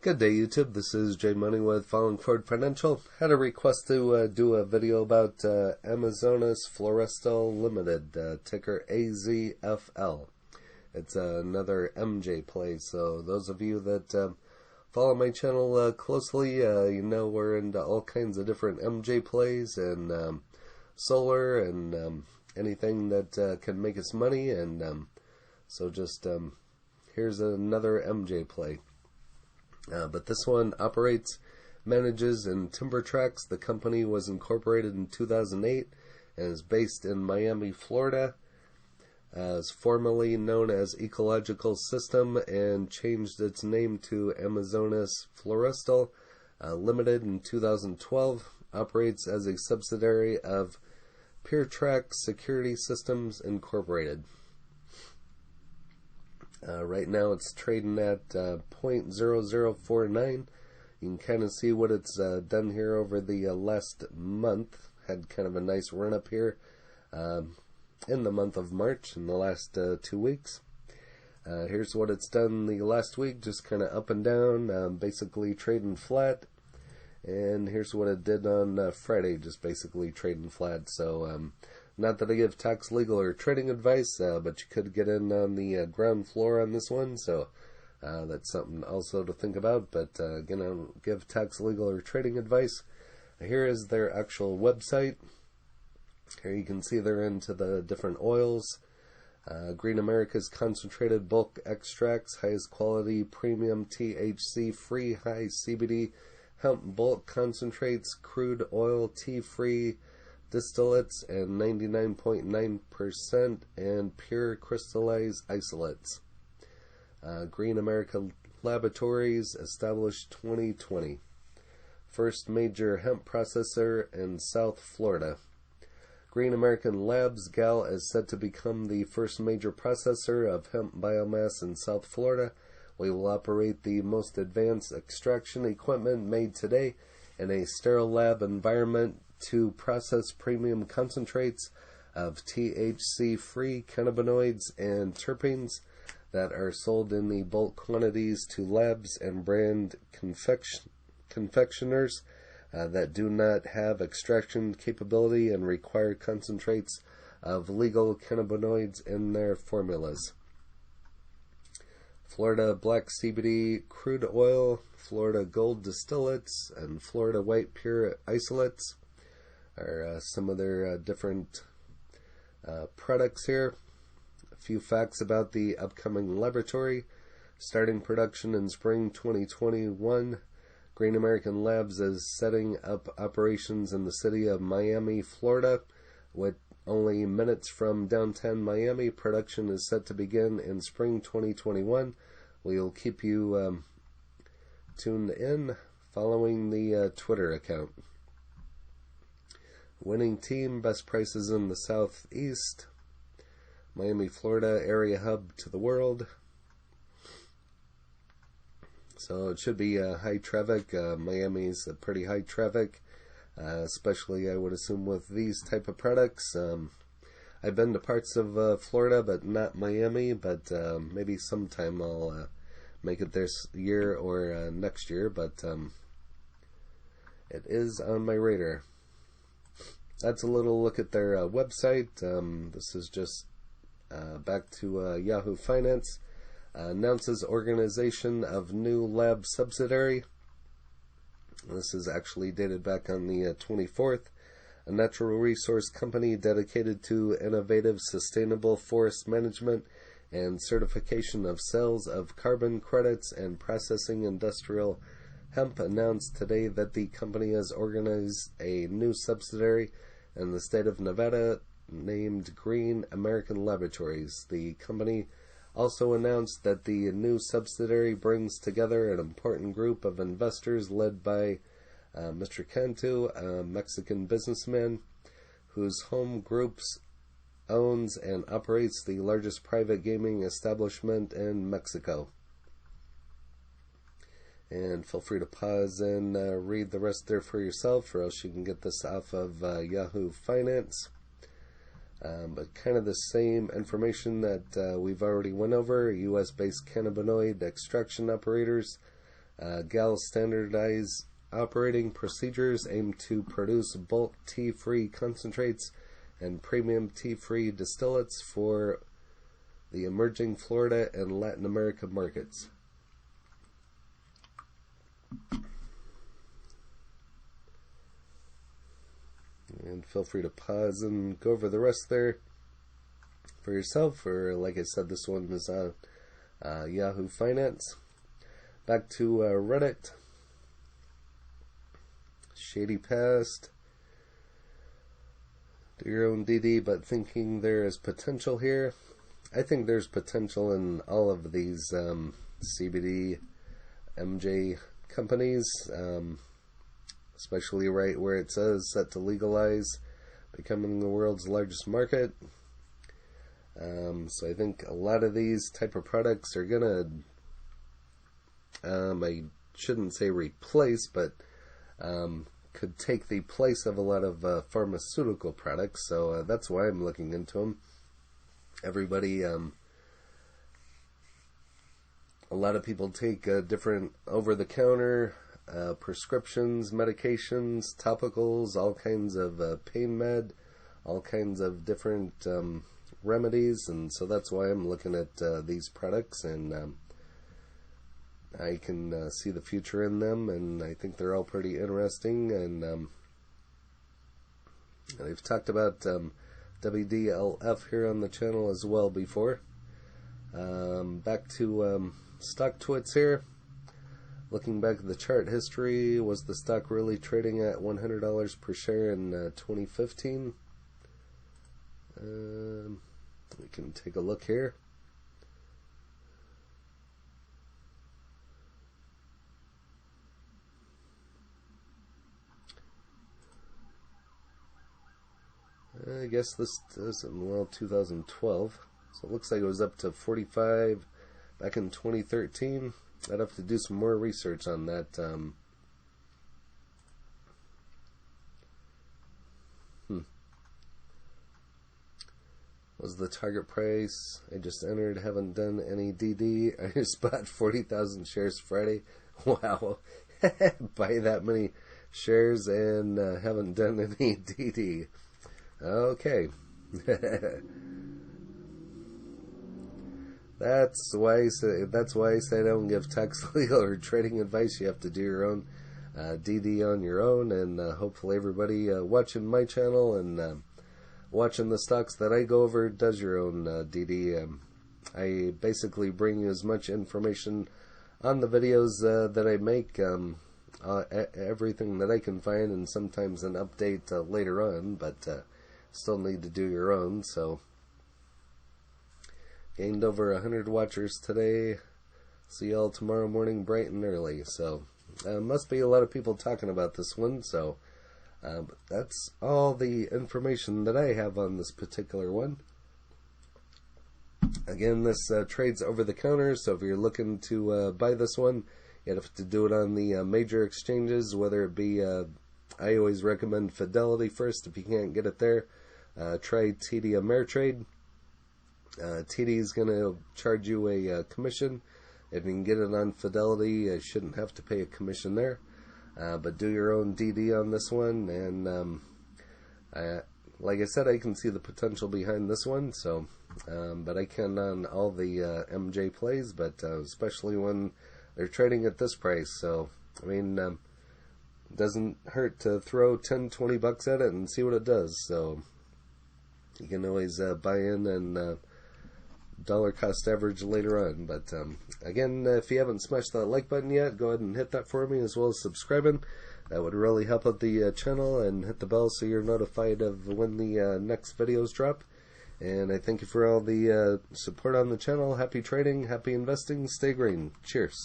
Good day, YouTube. This is Jay Money with Falling Forward Financial. Had a request to do a video about Amazonas Florestal Limited, ticker AZFL. It's another MJ play, so those of you that follow my channel closely, you know we're into all kinds of different MJ plays and solar and anything that can make us money, and so just here's another MJ play. But this one operates, manages, and timber tracks. The company was incorporated in 2008 and is based in Miami, Florida. Is formerly known as Ecological System and changed its name to Amazonas Florestal Limited in 2012. Operates as a subsidiary of PureTrack Security Systems Incorporated. Right now it's trading at 0.0049. You can kind of see what it's done here over the last month. Had kind of a nice run up here in the month of March in the last 2 weeks. Here's what it's done the last week, just kind of up and down, basically trading flat. And here's what it did on Friday, just basically trading flat. So not that I give tax, legal, or trading advice, but you could get in on the ground floor on this one, so that's something also to think about. But again, I don't give tax, legal, or trading advice. Here is their actual website. Here you can see they're into the different oils. Green America's concentrated bulk extracts, highest quality, premium THC free, high CBD, hemp bulk concentrates, crude oil, tea-free distillates, and 99.9% and pure crystallized isolates. Green America Laboratories, established 2020. First major hemp processor in South Florida. Green American Labs GAL is set to become the first major processor of hemp biomass in South Florida. We will operate the most advanced extraction equipment made today in a sterile lab environment to process premium concentrates of THC-free cannabinoids and terpenes that are sold in the bulk quantities to labs and brand confectioners that do not have extraction capability and require concentrates of legal cannabinoids in their formulas. Florida Black CBD crude oil, Florida Gold distillates, and Florida White pure isolates are some of their different products here. A few facts about the upcoming laboratory. Starting production in spring 2021. Green American Labs is setting up operations in the city of Miami, Florida. With only minutes from downtown Miami, production is set to begin in spring 2021. We'll keep you tuned in following the Twitter account. Winning team, best prices in the Southeast. Miami, Florida, area hub to the world. So it should be high traffic. Miami's a pretty high traffic, especially I would assume with these type of products. I've been to parts of Florida, but not Miami. But maybe sometime I'll make it this year or next year. But it is on my radar. That's a little look at their website. This is just back to Yahoo Finance. Announces organization of new lab subsidiary. This is actually dated back on the 24th. A natural resource company dedicated to innovative, sustainable forest management and certification of sales of carbon credits and processing industrial hemp announced today that the company has organized a new subsidiary in the state of Nevada named Green American Laboratories. The company also announced that the new subsidiary brings together an important group of investors led by Mr. Cantu, a Mexican businessman whose home groups owns and operates the largest private gaming establishment in Mexico. And feel free to pause and read the rest there for yourself, or else you can get this off of Yahoo Finance. But kind of the same information that we've already went over. U.S.-based cannabinoid extraction operators GAL standardized operating procedures aim to produce bulk tea-free concentrates and premium tea-free distillates for the emerging Florida and Latin America markets. And feel free to pause and go over the rest there for yourself, or like I said, this one is Yahoo Finance. Back to Reddit. Shady Past. Do your own DD, but thinking there is potential here. I think there's potential in all of these CBD MJ companies, especially right where it says set to legalize, becoming the world's largest market. So I think a lot of these type of products are gonna, I shouldn't say replace, but could take the place of a lot of pharmaceutical products. So that's why I'm looking into them. Everybody, a lot of people take different over-the-counter prescriptions, medications, topicals, all kinds of pain med, all kinds of different remedies, and so that's why I'm looking at these products, and I can see the future in them, and I think they're all pretty interesting. And I've talked about WDLF here on the channel as well before. Back to stock twits here. Looking back at the chart history, was the stock really trading at $100 per share in 2015? We can take a look here. I guess this is, well, 2012. So it looks like it was up to 45 back in 2013. I'd have to do some more research on that. Was the target price? I just entered, haven't done any DD. I just bought 40,000 shares Friday. Wow. Buy that many shares and haven't done any DD. Okay. That's why I say I don't give tax, legal, or trading advice. You have to do your own DD on your own, and hopefully everybody watching my channel and watching the stocks that I go over does your own DD. I basically bring you as much information on the videos that I make, everything that I can find, and sometimes an update later on, but still need to do your own. So gained over 100 watchers today. See y'all tomorrow morning bright and early. So must be a lot of people talking about this one. So but that's all the information that I have on this particular one. Again, this trades over the counter, so if you're looking to buy this one, you have to do it on the major exchanges, whether it be, I always recommend Fidelity first. If you can't get it there, try TD Ameritrade. TD is going to charge you a commission. If you can get it on Fidelity, you shouldn't have to pay a commission there. But do your own DD on this one, and like I said, I can see the potential behind this one. So, but I can on all the MJ plays, but especially when they're trading at this price. So, I mean, it doesn't hurt to throw 10, 20 bucks at it and see what it does. So, you can always buy in and dollar cost average later on. But again, if you haven't smashed that like button yet, go ahead and hit that for me, as well as subscribing. That would really help out the channel, and hit the bell so you're notified of when the next videos drop. And I thank you for all the support on the channel. Happy trading, happy investing, stay green. Cheers.